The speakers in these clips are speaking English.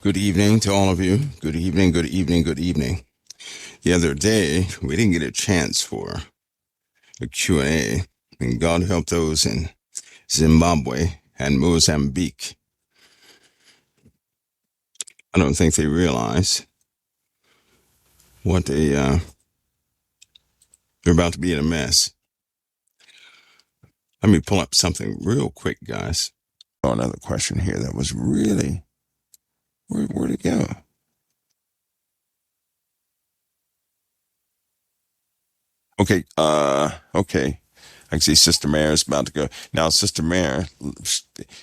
Good evening to all of you. Good evening, good evening, good evening. The other day, we didn't get a chance for a Q&A, and God help those in Zimbabwe and Mozambique. I don't think they realize what they're about to be in a mess. Let me pull up something real quick, guys. Oh, another question here that was really, where'd it go? Okay, okay. I see Sister Mare is about to go. Now, Sister Mare,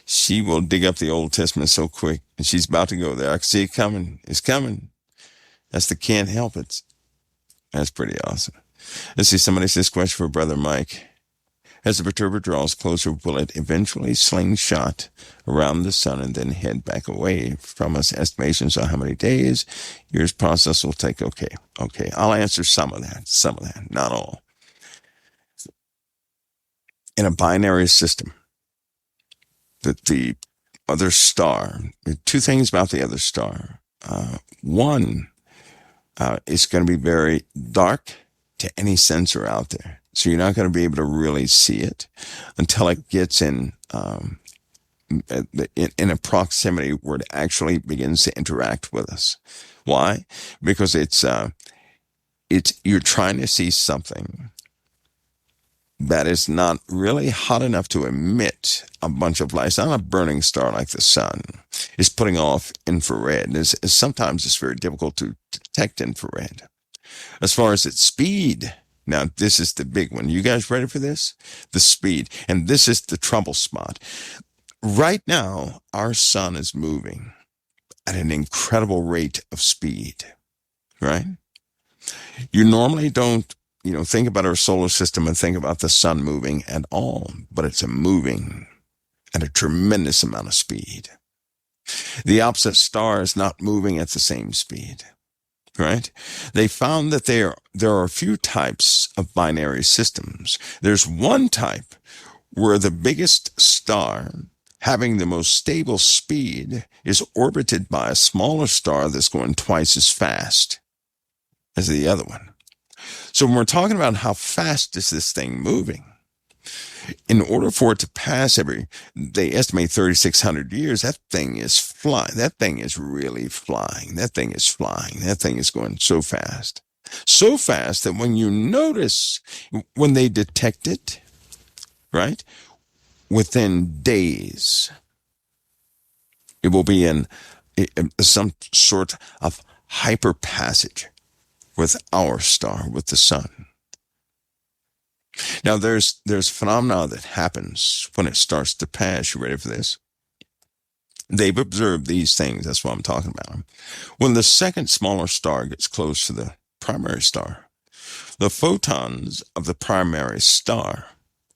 she will dig up the Old Testament so quick, and she's about to go there. I can see it coming. It's coming. That's the can't help it. That's pretty awesome. Let's see, somebody says, question for Brother Mike. As the perturber draws closer, will it eventually slingshot around the sun and then head back away from us? Estimations on how many days, years process will take. Okay, I'll answer some of that, not all. In a binary system, the other star, two things about the other star. One, it's going to be very dark to any sensor out there. So you're not going to be able to really see it until it gets in a proximity where it actually begins to interact with us. Why? Because it's you're trying to see something that is not really hot enough to emit a bunch of light. It's not a burning star like the sun. It's putting off infrared. Sometimes it's very difficult to detect infrared. As far as its speed, now this is the big one. You guys ready for this? The speed. And this is the trouble spot. Right now, our sun is moving at an incredible rate of speed, right? You normally don't think about our solar system and think about the sun moving at all, but it's moving at a tremendous amount of speed. The opposite star is not moving at the same speed, right? They found that there are a few types of binary systems. There's one type where the biggest star having the most stable speed is orbited by a smaller star that's going twice as fast as the other one. So when we're talking about how fast is this thing moving, in order for it to pass they estimate 3,600 years, that thing is flying. That thing is really flying. That thing is flying. That thing is going so fast. So fast that when you notice, when they detect it, right, within days, it will be in some sort of hyperpassage with our star, with the sun. Now, there's phenomena that happens when it starts to pass. You ready for this? They've observed these things. That's what I'm talking about. When the second smaller star gets close to the primary star, the photons of the primary star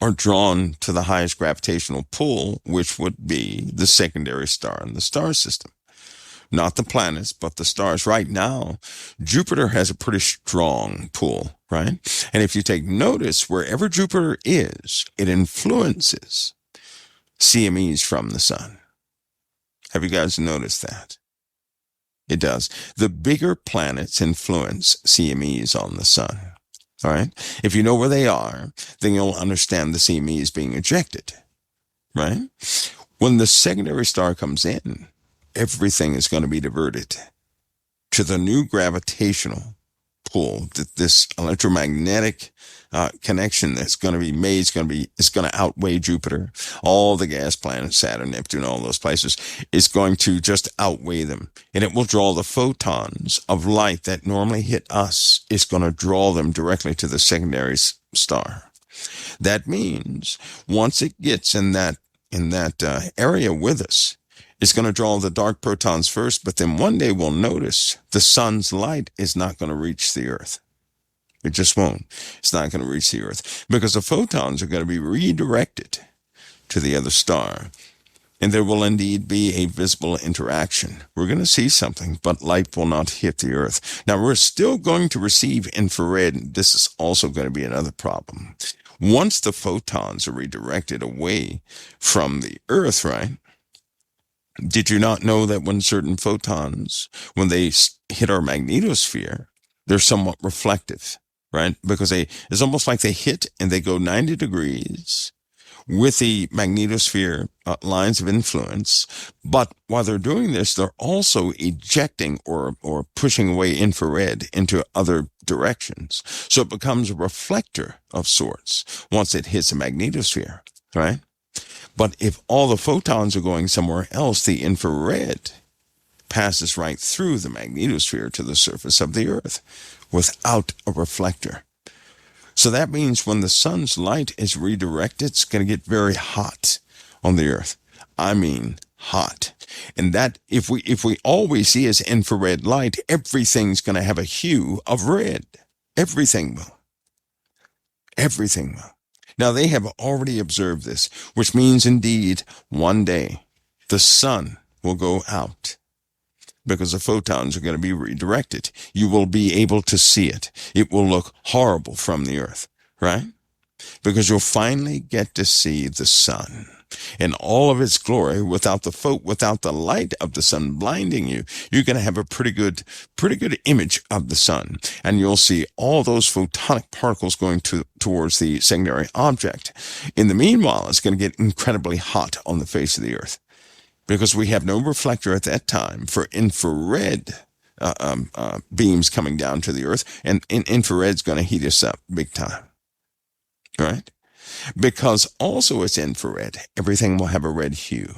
are drawn to the highest gravitational pull, which would be the secondary star in the star system. Not the planets, but the stars. Right now, Jupiter has a pretty strong pull, right? And if you take notice, wherever Jupiter is, it influences CMEs from the sun. Have you guys noticed that? It does. The bigger planets influence CMEs on the sun, all right? If you know where they are, then you'll understand the CMEs being ejected, right? When the secondary star comes in, everything is going to be diverted to the new gravitational pull, this electromagnetic connection that's going to be made. It's going to outweigh Jupiter, all the gas planets, Saturn, Neptune, all those places. It's going to just outweigh them, and it will draw the photons of light that normally hit us. It's going to draw them directly to the secondary star. That means once it gets in that area with us, it's going to draw the dark protons first, but then one day we'll notice the sun's light is not going to reach the Earth. It just won't. It's not going to reach the Earth because the photons are going to be redirected to the other star. And there will indeed be a visible interaction. We're going to see something, but light will not hit the Earth. Now, we're still going to receive infrared. This is also going to be another problem. Once the photons are redirected away from the Earth, right? Did you not know that when certain photons, when they hit our magnetosphere, they're somewhat reflective, right? Because it's almost like they hit and they go 90 degrees with the magnetosphere lines of influence. But while they're doing this, they're also ejecting or pushing away infrared into other directions. So it becomes a reflector of sorts once it hits a magnetosphere, right? But if all the photons are going somewhere else, the infrared passes right through the magnetosphere to the surface of the Earth without a reflector. So that means when the sun's light is redirected, it's going to get very hot on the Earth. I mean, hot. And that if we all we see is infrared light, everything's going to have a hue of red. Everything will. Everything will. Now they have already observed this, which means indeed one day the sun will go out because the photons are going to be redirected. You will be able to see it. It will look horrible from the Earth, right? Because you'll finally get to see the sun in all of its glory without the light of the sun blinding you. You're going to have a pretty good image of the sun, and you'll see all those photonic particles going towards the secondary object. In the meanwhile, it's going to get incredibly hot on the face of the Earth because we have no reflector at that time for infrared beams coming down to the Earth, and infrared's going to heat us up big time, right? Because also it's infrared, everything will have a red hue.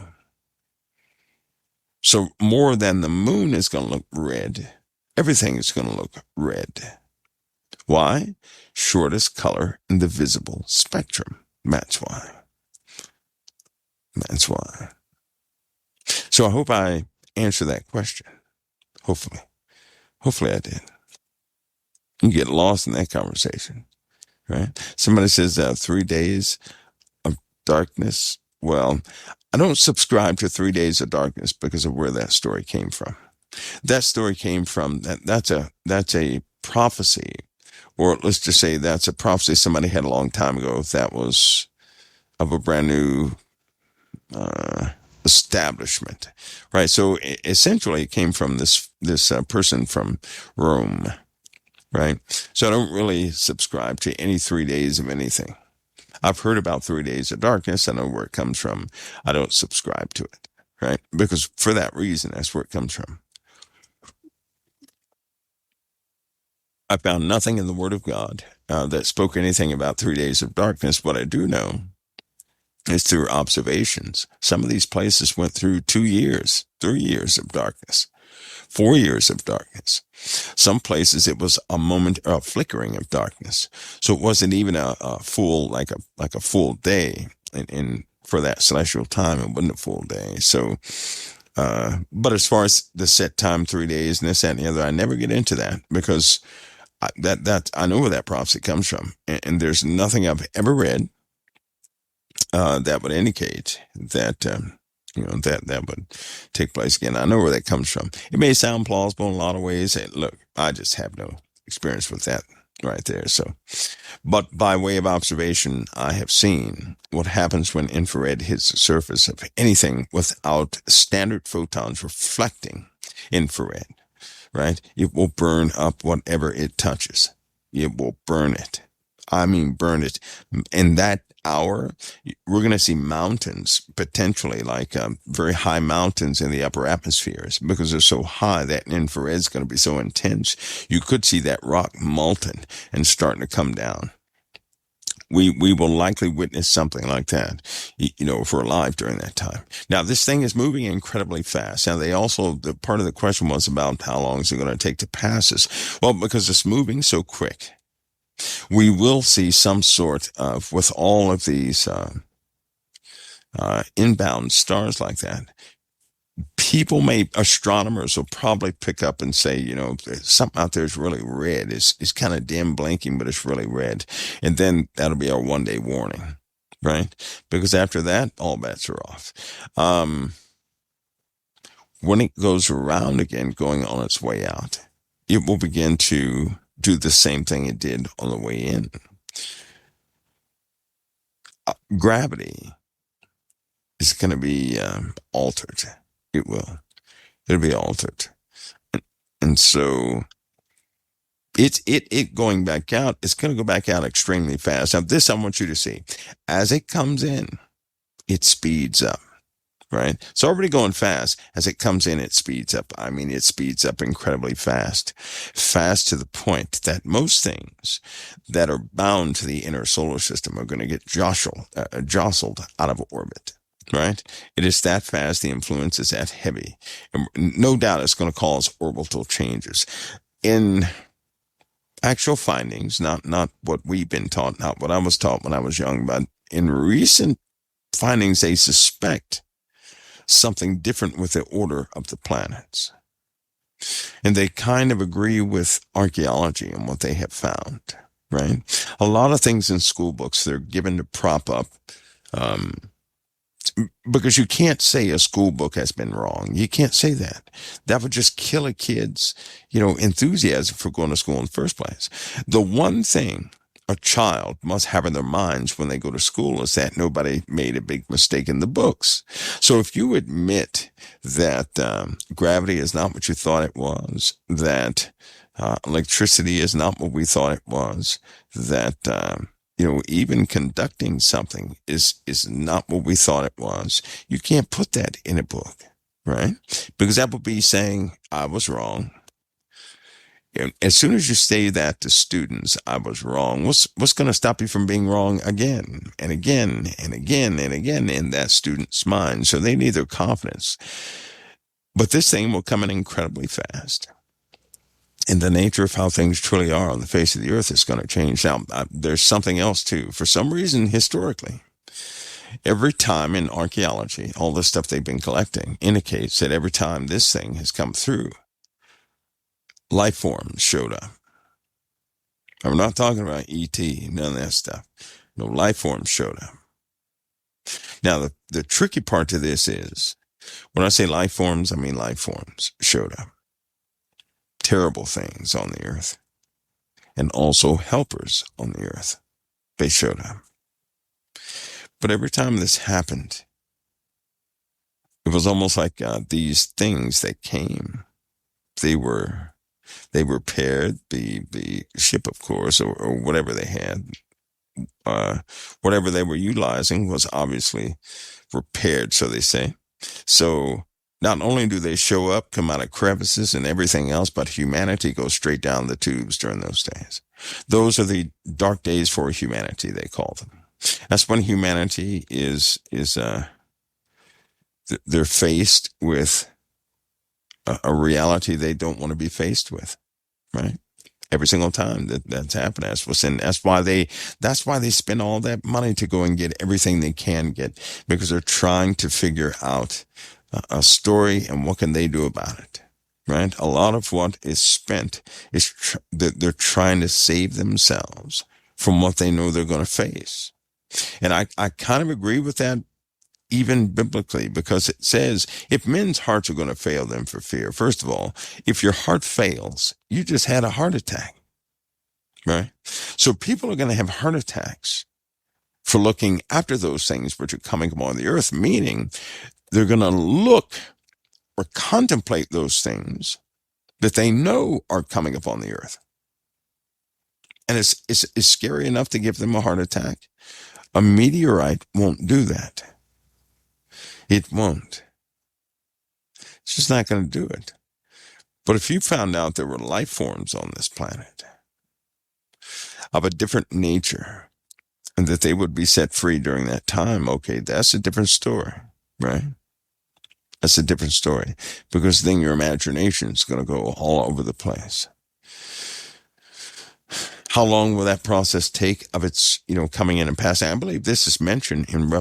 So more than the moon is going to look red, everything is going to look red. Why? Shortest color in the visible spectrum. That's why. That's why. So I hope I answered that question. Hopefully. Hopefully I did. You get lost in that conversation, right? Somebody says 3 days of darkness. Well, I don't subscribe to 3 days of darkness because of where that story came from. That story came from that's a prophecy, or let's just say that's a prophecy somebody had a long time ago. That was of a brand new establishment, right? So essentially, it came from this person from Rome, right? So I don't really subscribe to any 3 days of anything. I've heard about 3 days of darkness. I know where it comes from. I don't subscribe to it, right? Because for that reason, that's where it comes from. I found nothing in the Word of God that spoke anything about 3 days of darkness. What I do know is through observations. Some of these places went through 2 years, 3 years of darkness, 4 years of darkness. Some places it was a moment, a flickering of darkness. So it wasn't even a full, like a full day in for that celestial time. It wasn't a full day. So, but as far as the set time, 3 days and this, that, and the other, I never get into that because I know where that prophecy comes from, and there's nothing I've ever read that would indicate that that would take place again. I know where that comes from. It may sound plausible in a lot of ways. And look, I just have no experience with that right there. So, but by way of observation, I have seen what happens when infrared hits the surface of anything without standard photons reflecting infrared, right? It will burn up whatever it touches. It will burn it. I mean, burn it. In that hour, we're going to see mountains, potentially like very high mountains in the upper atmospheres, because they're so high that infrared is going to be so intense. You could see that rock molten and starting to come down. We will likely witness something like that, if we're alive during that time. Now, this thing is moving incredibly fast. Now, the part of the question was about how long is it going to take to pass us? Well, because it's moving so quick, we will see some sort of, with all of these inbound stars like that, astronomers will probably pick up and say, something out there is really red. It's kind of dim blinking, but it's really red. And then that'll be our 1 day warning, right? Because after that, all bets are off. When it goes around again, going on its way out, it will begin to do the same thing it did on the way in. Gravity is going to be altered. It will. It'll be altered. And so it going back out, it's going to go back out extremely fast. Now, this I want you to see. As it comes in, it speeds up. Right? It's already going fast. As it comes in, it speeds up. I mean, it speeds up incredibly fast. Fast to the point that most things that are bound to the inner solar system are going to get jostled out of orbit. Right? It is that fast. The influence is that heavy. And no doubt it's going to cause orbital changes. In actual findings, not what we've been taught, not what I was taught when I was young, but in recent findings, they suspect something different with the order of the planets. And they kind of agree with archaeology and what they have found, right? A lot of things in school books, they're given to prop up, um, because you can't say a school book has been wrong. You can't say that. That would just kill a kid's, enthusiasm for going to school in the first place. The one thing a child must have in their minds when they go to school is that nobody made a big mistake in the books. So if you admit that gravity is not what you thought it was, that electricity is not what we thought it was, that even conducting something is not what we thought it was, you can't put that in a book, right? Because that would be saying I was wrong. And as soon as you say that to students, I was wrong, what's going to stop you from being wrong again and again and again and again in that student's mind? So they need their confidence. But this thing will come in incredibly fast. And the nature of how things truly are on the face of the earth is going to change. Now, there's something else too. For some reason, historically, every time in archaeology, all the stuff they've been collecting indicates that every time this thing has come through, life forms showed up. I'm not talking about ET, none of that stuff. No, life forms showed up. Now, the tricky part to this is, when I say life forms, I mean life forms showed up. Terrible things on the earth. And also helpers on the earth. They showed up. But every time this happened, it was almost like these things that came, they repaired the ship, of course, or whatever they had. Whatever they were utilizing was obviously repaired, so they say. So not only do they show up, come out of crevices and everything else, but humanity goes straight down the tubes during those days. Those are the dark days for humanity, they call them. That's when humanity they're faced with a reality they don't want to be faced with, right? Every single time that's happened. That's why they spend all that money to go and get everything they can get, because they're trying to figure out a story and what can they do about it, right? A lot of what is spent is they're trying to save themselves from what they know they're going to face. And I kind of agree with that, even biblically, because it says if men's hearts are going to fail them for fear, first of all, if your heart fails, you just had a heart attack, right? So people are going to have heart attacks for looking after those things which are coming upon the earth, meaning they're going to look or contemplate those things that they know are coming upon the earth. And it's scary enough to give them a heart attack. A meteorite won't do that. It won't. It's just not going to do it. But if you found out there were life forms on this planet of a different nature and that they would be set free during that time, okay, that's a different story, right? That's a different story, because then your imagination is going to go all over the place. How long will that process take of its, coming in and passing? I believe this is mentioned in,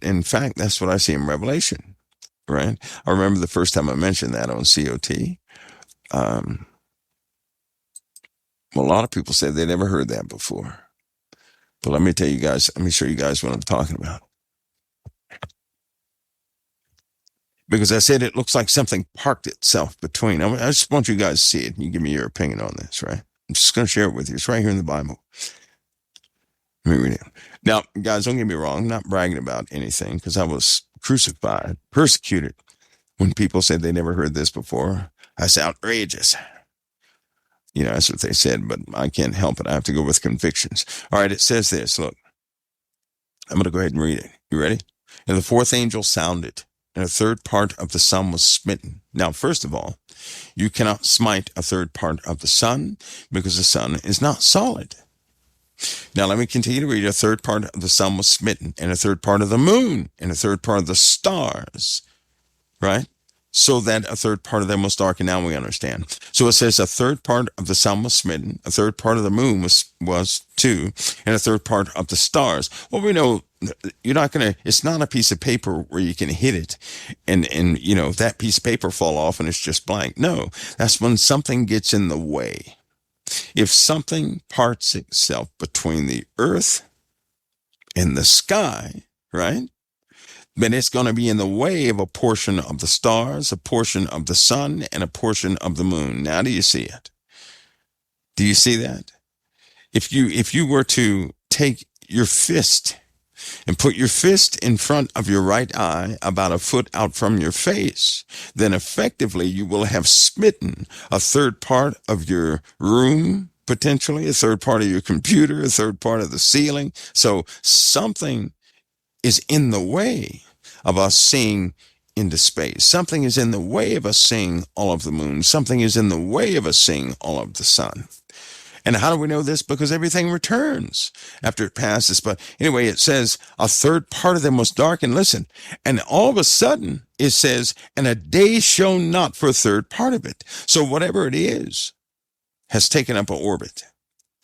in fact, that's what I see in Revelation, right? I remember the first time I mentioned that on COT. A lot of people said they never heard that before. But let me show you guys what I'm talking about. Because I said it looks like something parked itself between. I just want you guys to see it. You give me your opinion on this, right? I'm just going to share it with you. It's right here in the Bible. Let me read it. Now, guys, don't get me wrong. I'm not bragging about anything, because I was crucified, persecuted, When people say they never heard this before, that's outrageous. That's what they said, but I can't help it. I have to go with convictions. All right, it says this. Look, I'm going to go ahead and read it. You ready? And the fourth angel sounded, and a third part of the sun was smitten. Now, first of all, you cannot smite a third part of the sun because the sun is not solid. Now, let me continue to read. A third part of the sun was smitten, and a third part of the moon, and a third part of the stars, right? So that a third part of them was darkened. Now we understand. So it says a third part of the sun was smitten, a third part of the moon was too, and a third part of the stars. Well, we know it's not a piece of paper where you can hit it and that piece of paper fall off and it's just blank. No, that's when something gets in the way. If something parts itself between the earth and the sky, right? But it's going to be in the way of a portion of the stars, a portion of the sun, and a portion of the moon. Now, do you see it? Do you see that? If you were to take your fist and put your fist in front of your right eye about a foot out from your face, then effectively you will have smitten a third part of your room, potentially, a third part of your computer, a third part of the ceiling. So something is in the way of us seeing into space. Something is in the way of us seeing all of the moon. Something is in the way of us seeing all of the sun. And how do we know this? Because everything returns after it passes. But anyway, it says a third part of them was dark. And listen, and all of a sudden it says, and a day shone not for a third part of it. So whatever it is has taken up an orbit,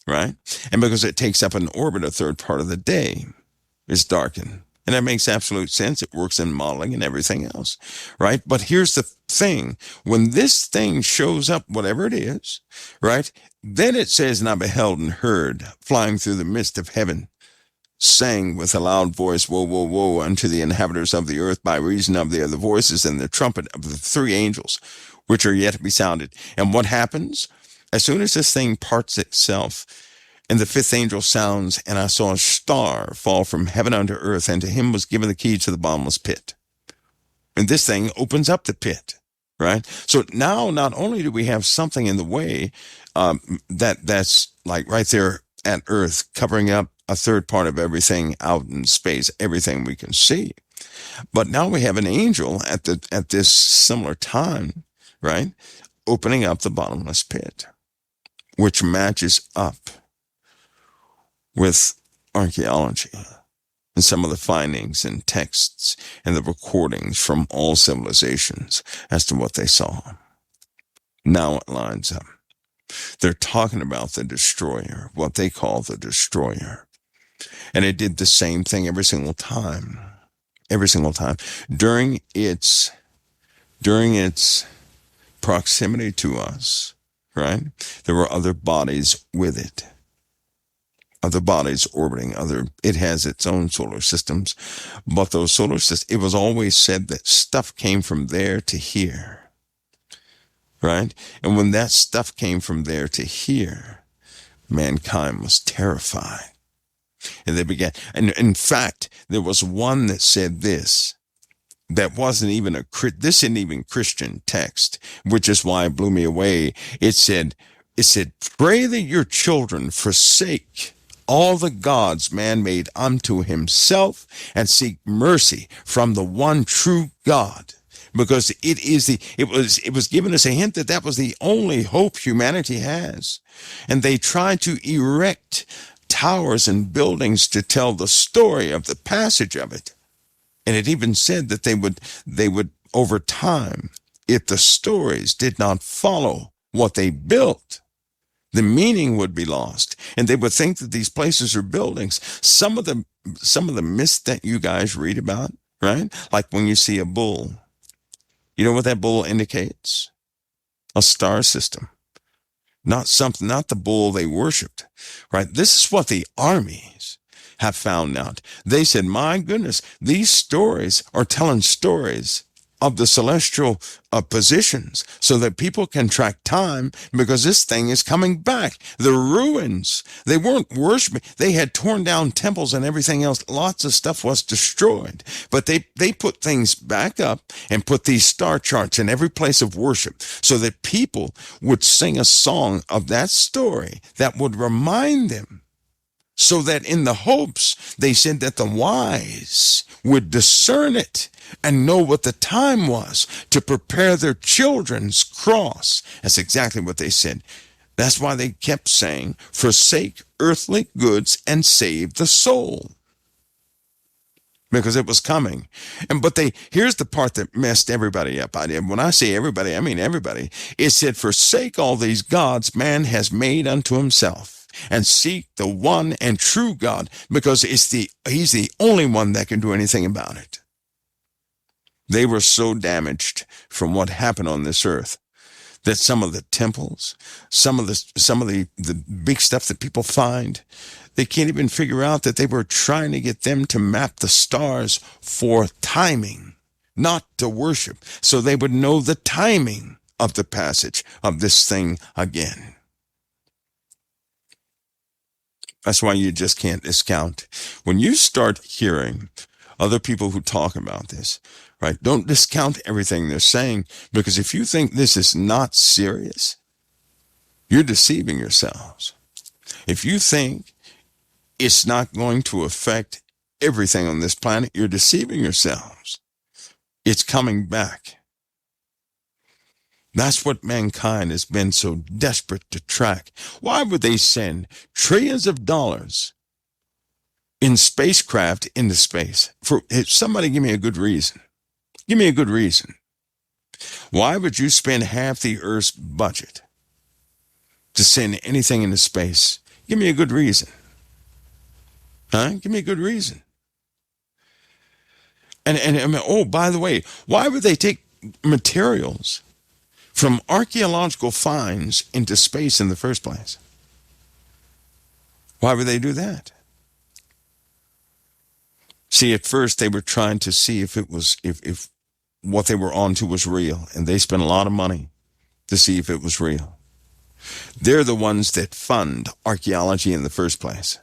right? And because it takes up an orbit, a third part of the day is darkened. And that makes absolute sense. It works in modeling and everything else, right? But here's the thing. When this thing shows up, whatever it is, right, then it says, and I beheld and heard, flying through the midst of heaven, saying with a loud voice, woe, woe, woe, unto the inhabitants of the earth by reason of the other voices and the trumpet of the three angels, which are yet to be sounded. And what happens? As soon as this thing parts itself, and the fifth angel sounds, and I saw a star fall from heaven unto earth, and to him was given the key to the bottomless pit. And this thing opens up the pit, right? So now not only do we have something in the way that's like right there at earth, covering up a third part of everything out in space, everything we can see, but now we have an angel at this similar time, right, opening up the bottomless pit, which matches up with archaeology and some of the findings and texts and the recordings from all civilizations as to what they saw. Now it lines up. They're talking about the destroyer, what they call the destroyer. And it did the same thing every single time. Every single time. During its proximity to us, right? There were other bodies with it. Other bodies orbiting it has its own solar systems, but those solar systems, it was always said that stuff came from there to here, right? And when that stuff came from there to here, mankind was terrified. And they began, and in fact, there was one that said this, that wasn't even this isn't even Christian text, which is why it blew me away. It said, pray that your children forsake all the gods man made unto himself and seek mercy from the one true God, because it was given us a hint that was the only hope humanity has. And they tried to erect towers and buildings to tell the story of the passage of it. And it even said that they would over time, if the stories did not follow what they built, the meaning would be lost, and they would think that these places are buildings. Some of the myths that you guys read about, right? Like when you see a bull, you know what that bull indicates? A star system, not the bull they worshipped, right? This is what the armies have found out. They said, my goodness, these stories are telling stories of the celestial positions so that people can track time, because this thing is coming back. The ruins, they weren't worshiping. They had torn down temples and everything else. Lots of stuff was destroyed. But they put things back up and put these star charts in every place of worship so that people would sing a song of that story that would remind them, so that in the hopes, they said that the wise would discern it and know what the time was to prepare their children's cross. That's exactly what they said. That's why they kept saying, forsake earthly goods and save the soul. Because it was coming. But here's the part that messed everybody up. When I say everybody, I mean everybody. It said, forsake all these gods man has made unto himself, and seek the one and true God, because he's the only one that can do anything about it. They were so damaged from what happened on this earth that some of the temples, some of the big stuff that people find, they can't even figure out that they were trying to get them to map the stars for timing, not to worship, so they would know the timing of the passage of this thing again. That's why you just can't discount. When you start hearing other people who talk about this, right, don't discount everything they're saying, because if you think this is not serious, you're deceiving yourselves. If you think it's not going to affect everything on this planet, you're deceiving yourselves. It's coming back. That's what mankind has been so desperate to track. Why would they send trillions of dollars in spacecraft into space? Somebody give me a good reason. Give me a good reason. Why would you spend half the Earth's budget to send anything into space? Give me a good reason. Huh? Give me a good reason. And oh, by the way, why would they take materials from archaeological finds into space in the first place? Why would they do that? See, at first they were trying to see if what they were onto was real, and they spent a lot of money to see if it was real. They're the ones that fund archaeology in the first place.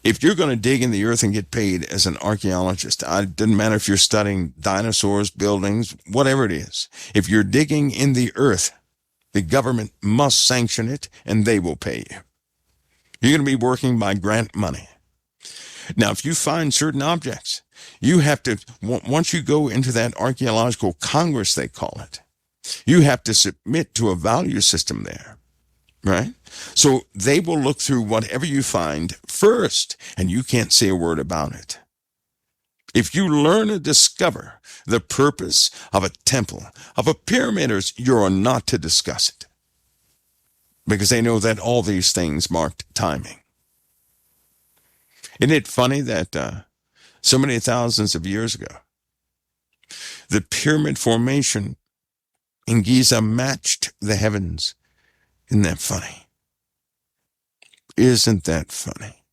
If you're going to dig in the earth and get paid as an archaeologist, it doesn't matter if you're studying dinosaurs, buildings, whatever it is. If you're digging in the earth, the government must sanction it, and they will pay you. You're going to be working by grant money. Now, if you find certain objects, you have to, once you go into that archaeological congress, they call it, you have to submit to a value system there, right? So they will look through whatever you find first, and you can't say a word about it. If you learn to discover the purpose of a temple, of a pyramid, you're not to discuss it, because they know that all these things marked timing. Isn't it funny that so many thousands of years ago, the pyramid formation in Giza matched the heavens? Isn't that funny? Isn't that funny?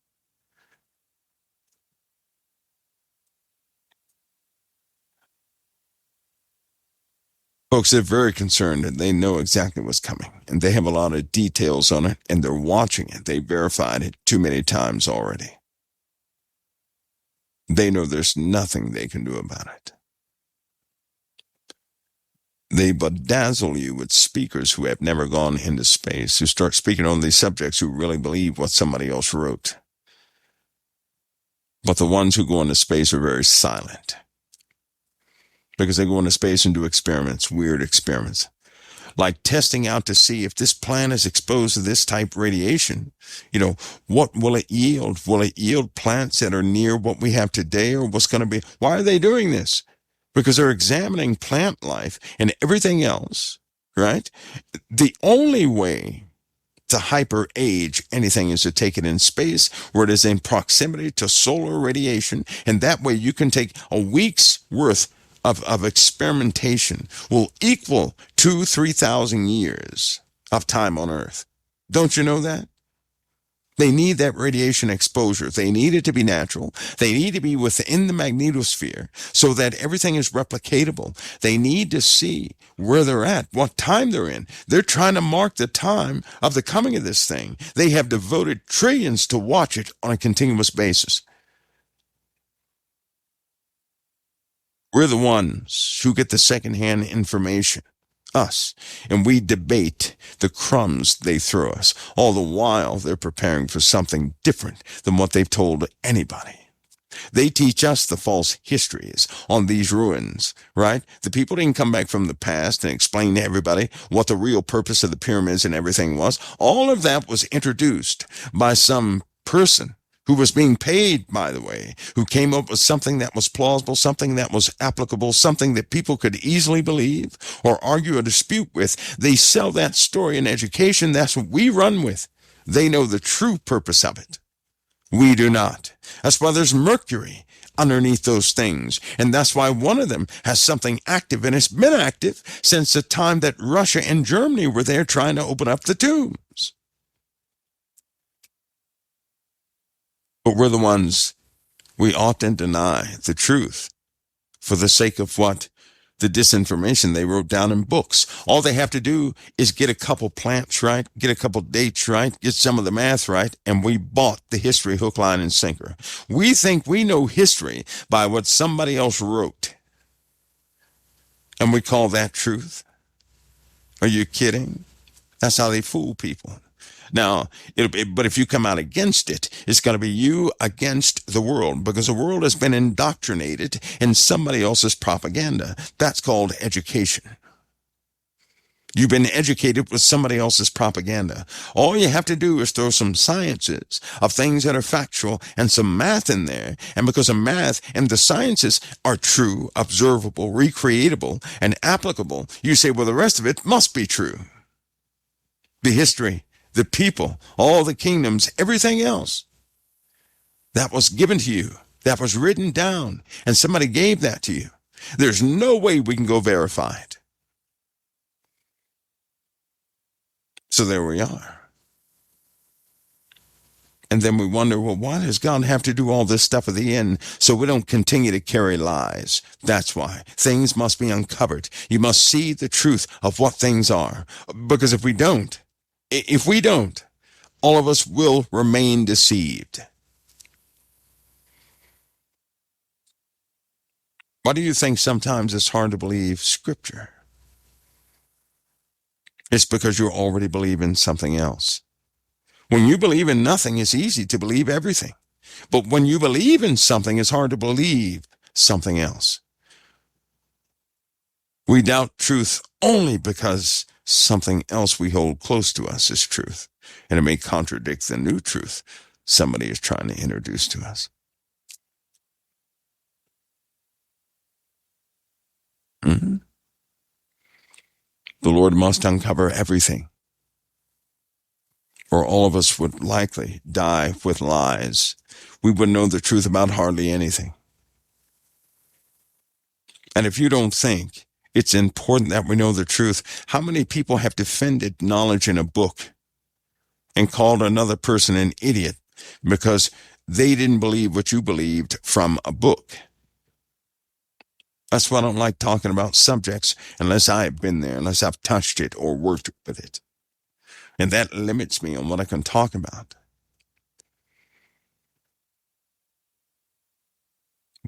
Folks, they're very concerned, and they know exactly what's coming, and they have a lot of details on it, and they're watching it. They verified it too many times already. They know there's nothing they can do about it. They bedazzle you with speakers who have never gone into space, who start speaking on these subjects, who really believe what somebody else wrote. But the ones who go into space are very silent, because they go into space and do experiments, weird experiments, like testing out to see if this planet is exposed to this type of radiation. What will it yield? Will it yield plants that are near what we have today, or what's going to be? Why are they doing this? Because they're examining plant life and everything else, right? The only way to hyper age anything is to take it in space, where it is in proximity to solar radiation, and that way you can take a week's worth of experimentation will equal 2,000-3,000 years of time on Earth. Don't you know that? They need that radiation exposure. They need it to be natural. They need to be within the magnetosphere so that everything is replicatable. They need to see where they're at, what time they're in. They're trying to mark the time of the coming of this thing. They have devoted trillions to watch it on a continuous basis. We're the ones who get the secondhand information, us, and we debate the crumbs they throw us, all the while they're preparing for something different than what they've told anybody. They teach us the false histories on these ruins, right? The people didn't come back from the past and explain to everybody what the real purpose of the pyramids and everything was. All of that was introduced by some person who was being paid, by the way, who came up with something that was plausible, something that was applicable, something that people could easily believe or argue or dispute with. They sell that story in education. That's what we run with. They know the true purpose of it. We do not. That's why there's mercury underneath those things. And that's why one of them has something active, and it's been active since the time that Russia and Germany were there trying to open up the tombs. But we're the ones, we often deny the truth for the sake of what? The disinformation they wrote down in books. All they have to do is get a couple plants right, get a couple dates right, get some of the math right, and we bought the history hook, line, and sinker. We think we know history by what somebody else wrote. And we call that truth. Are you kidding? That's how they fool people. Now, but if you come out against it, it's going to be you against the world, because the world has been indoctrinated in somebody else's propaganda. That's called education. You've been educated with somebody else's propaganda. All you have to do is throw some sciences of things that are factual and some math in there. And because of math and the sciences are true, observable, recreatable, and applicable, you say, well, the rest of it must be true. The history, the people, all the kingdoms, everything else that was given to you, that was written down, and somebody gave that to you. There's no way we can go verify it. So there we are. And then we wonder, well, why does God have to do all this stuff at the end so we don't continue to carry lies? That's why. Things must be uncovered. You must see the truth of what things are. Because if we don't, all of us will remain deceived. Why do you think sometimes it's hard to believe Scripture? It's because you already believe in something else. When you believe in nothing, it's easy to believe everything. But when you believe in something, it's hard to believe something else. We doubt truth only because something else we hold close to us is truth, and it may contradict the new truth somebody is trying to introduce to us. Mm-hmm. The Lord must uncover everything, or all of us would likely die with lies. We wouldn't know the truth about hardly anything. And if you don't think it's important that we know the truth, how many people have defended knowledge in a book and called another person an idiot because they didn't believe what you believed from a book? That's why I don't like talking about subjects unless I've been there, unless I've touched it or worked with it. And that limits me on what I can talk about.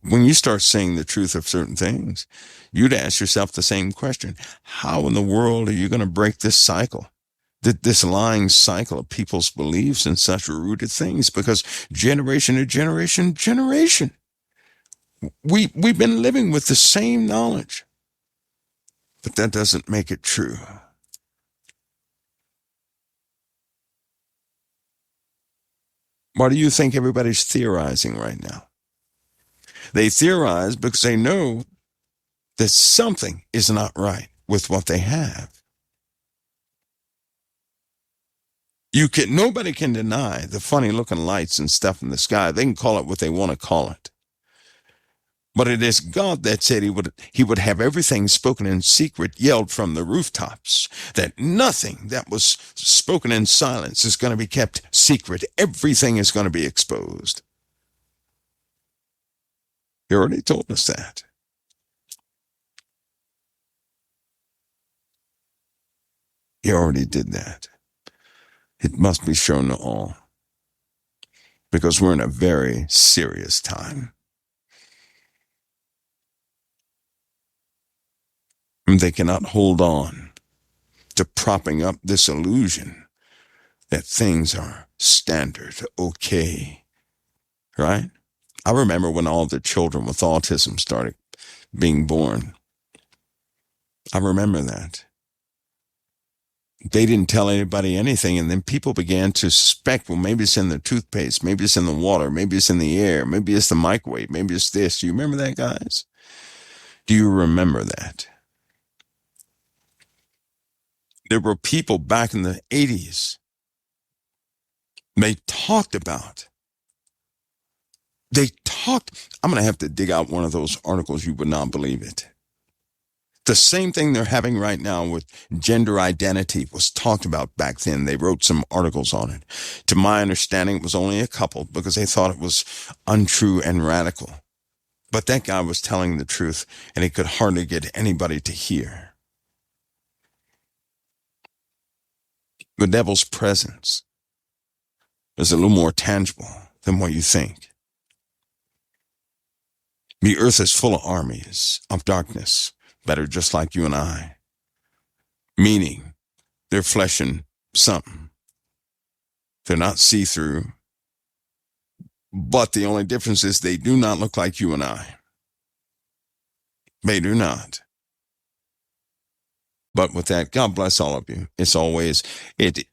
When you start saying the truth of certain things, you'd ask yourself the same question. How in the world are you going to break this cycle? This lying cycle of people's beliefs in such rooted things? Because generation to generation, we've been living with the same knowledge. But that doesn't make it true. Why do you think everybody's theorizing right now? They theorize because they know that something is not right with what they have. Nobody can deny the funny looking lights and stuff in the sky. They can call it what they want to call it. But it is God that said he would have everything spoken in secret yelled from the rooftops, that nothing that was spoken in silence is going to be kept secret. Everything is going to be exposed. He already told us that. He already did that. It must be shown to all, because we're in a very serious time. And they cannot hold on to propping up this illusion that things are standard, okay, right? I remember when all the children with autism started being born. I remember that. They didn't tell anybody anything, and then people began to suspect, well, maybe it's in the toothpaste, maybe it's in the water, maybe it's in the air, maybe it's the microwave, maybe it's this. Do you remember that, guys? Do you remember that? There were people back in the 80s, they talked, I'm going to have to dig out one of those articles, you would not believe it. The same thing they're having right now with gender identity was talked about back then. They wrote some articles on it. To my understanding, it was only a couple because they thought it was untrue and radical. But that guy was telling the truth, and he could hardly get anybody to hear. The devil's presence is a little more tangible than what you think. The earth is full of armies of darkness that are just like you and I, meaning they're flesh and something. They're not see-through, but the only difference is they do not look like you and I. They do not. But with that, God bless all of you. It's always,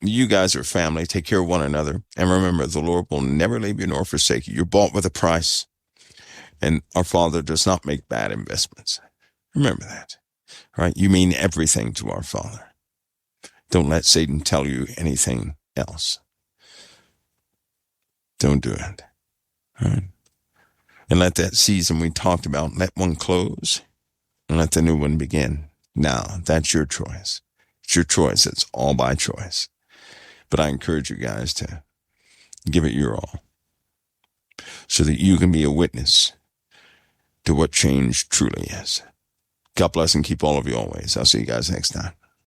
you guys are family. Take care of one another. And remember, the Lord will never leave you nor forsake you. You're bought with a price. And our Father does not make bad investments. Remember that, right? You mean everything to our Father. Don't let Satan tell you anything else. Don't do it, right? And let that season we talked about, let one close and let the new one begin. Now, that's your choice. It's your choice. It's all by choice. But I encourage you guys to give it your all so that you can be a witness to what change truly is. God bless and keep all of you always. I'll see you guys next time.